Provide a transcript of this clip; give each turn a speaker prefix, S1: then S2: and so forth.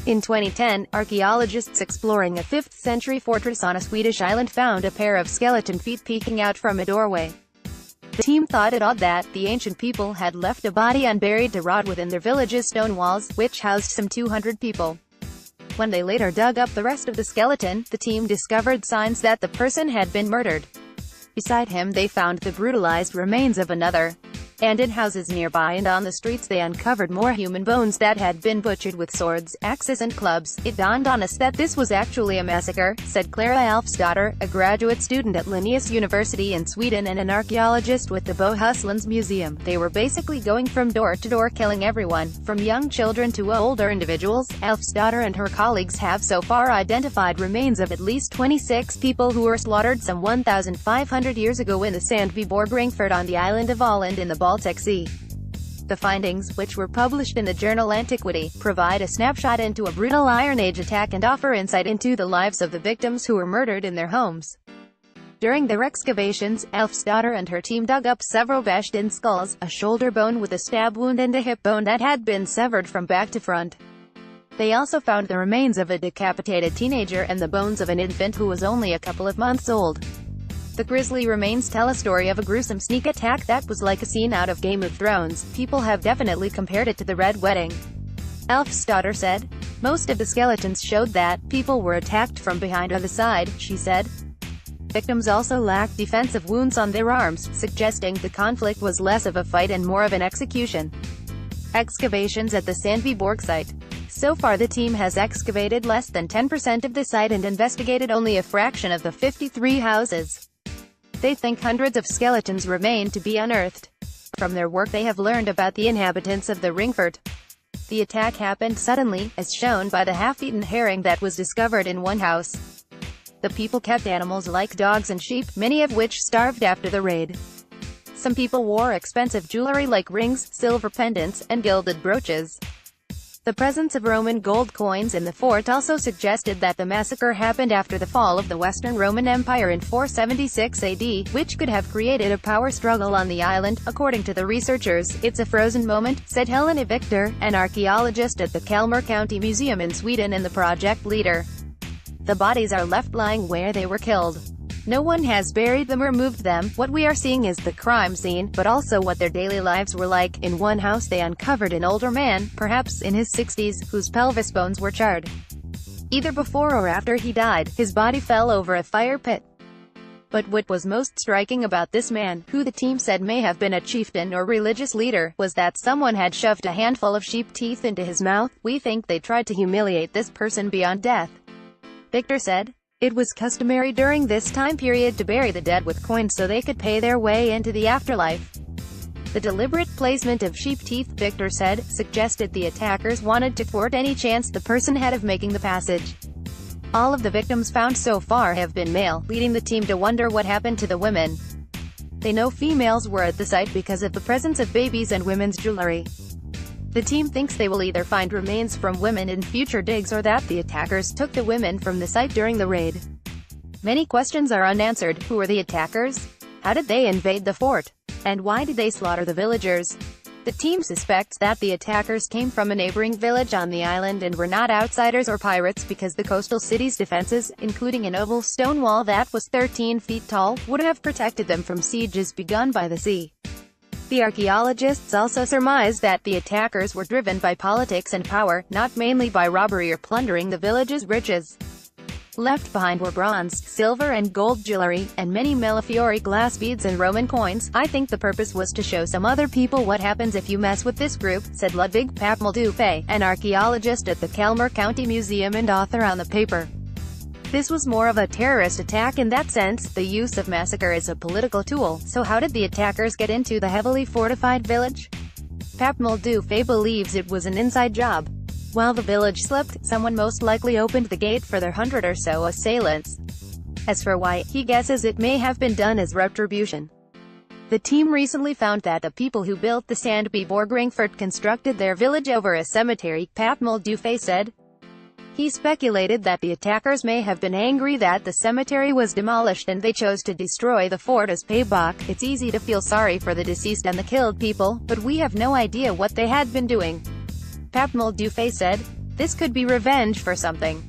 S1: In 2010, archaeologists exploring a 5th-century fortress on a Swedish island found a pair of skeleton feet peeking out from a doorway. The team thought it odd that the ancient people had left a body unburied to rot within their village's stone walls, which housed some 200 people. When they later dug up the rest of the skeleton, the team discovered signs that the person had been murdered. Beside him they found the brutalized remains of another. And in houses nearby and on the streets they uncovered more human bones that had been butchered with swords, axes and clubs. It dawned on us that this was actually a massacre, said Clara Alfsdotter, a graduate student at Linnaeus University in Sweden and an archaeologist with the Bohusläns Museum. They were basically going from door to door killing everyone, from young children to older individuals. Alfsdotter and her colleagues have so far identified remains of at least 26 people who were slaughtered some 1,500 years ago in the Sandbyborg Ringford on the island of Åland in the Baltic Sea. The findings, which were published in the journal Antiquity, provide a snapshot into a brutal Iron Age attack and offer insight into the lives of the victims who were murdered in their homes. During their excavations, Alfsdotter and her team dug up several bashed-in skulls, a shoulder bone with a stab wound and a hip bone that had been severed from back to front. They also found the remains of a decapitated teenager and the bones of an infant who was only a couple of months old. The grisly remains tell a story of a gruesome sneak attack that was like a scene out of Game of Thrones. People have definitely compared it to the Red Wedding. Alfsdotter said. Most of the skeletons showed that people were attacked from behind or the side, she said. Victims also lacked defensive wounds on their arms, suggesting the conflict was less of a fight and more of an execution. Excavations at the Sandbyborg site. So far the team has excavated less than 10% of the site and investigated only a fraction of the 53 houses. They think hundreds of skeletons remain to be unearthed. From their work they have learned about the inhabitants of the Ringford. The attack happened suddenly, as shown by the half-eaten herring that was discovered in one house. The people kept animals like dogs and sheep, many of which starved after the raid. Some people wore expensive jewelry like rings, silver pendants, and gilded brooches. The presence of Roman gold coins in the fort also suggested that the massacre happened after the fall of the Western Roman Empire in 476 AD, which could have created a power struggle on the island. According to the researchers, it's a frozen moment, said Helena Victor, an archaeologist at the Kalmar County Museum in Sweden and the project leader. The bodies are left lying where they were killed. No one has buried them or moved them. What we are seeing is the crime scene, but also what their daily lives were like. In one house they uncovered an older man, perhaps in his 60s, whose pelvis bones were charred. Either before or after he died, his body fell over a fire pit. But what was most striking about this man, who the team said may have been a chieftain or religious leader, was that someone had shoved a handful of sheep teeth into his mouth. We think they tried to humiliate this person beyond death, Victor said. It was customary during this time period to bury the dead with coins so they could pay their way into the afterlife. The deliberate placement of sheep teeth, Victor said, suggested the attackers wanted to thwart any chance the person had of making the passage. All of the victims found so far have been male, leading the team to wonder what happened to the women. They know females were at the site because of the presence of babies and women's jewelry. The team thinks they will either find remains from women in future digs or that the attackers took the women from the site during the raid. Many questions are unanswered. Who are the attackers? How did they invade the fort? And why did they slaughter the villagers? The team suspects that the attackers came from a neighboring village on the island and were not outsiders or pirates because the coastal city's defenses, including an oval stone wall that was 13 feet tall, would have protected them from sieges begun by the sea. The archaeologists also surmise that the attackers were driven by politics and power, not mainly by robbery or plundering the village's riches. Left behind were bronze, silver and gold jewelry, and many Millefiori glass beads and Roman coins. I think the purpose was to show some other people what happens if you mess with this group, said Ludvig Papmel-Dufay, an archaeologist at the Kalmar County Museum and author on the paper. This was more of a terrorist attack in that sense. The use of massacre is a political tool. So how did the attackers get into the heavily fortified village? Papmel-Dufay believes it was an inside job. While the village slept, someone most likely opened the gate for their 100 or so assailants. As for why, he guesses it may have been done as retribution. The team recently found that the people who built the Sandbyborg Ringford constructed their village over a cemetery, Papmel-Dufay said. He speculated that the attackers may have been angry that the cemetery was demolished and they chose to destroy the fort as payback. It's easy to feel sorry for the deceased and the killed people, but we have no idea what they had been doing, Papmel-Dufay said. This could be revenge for something.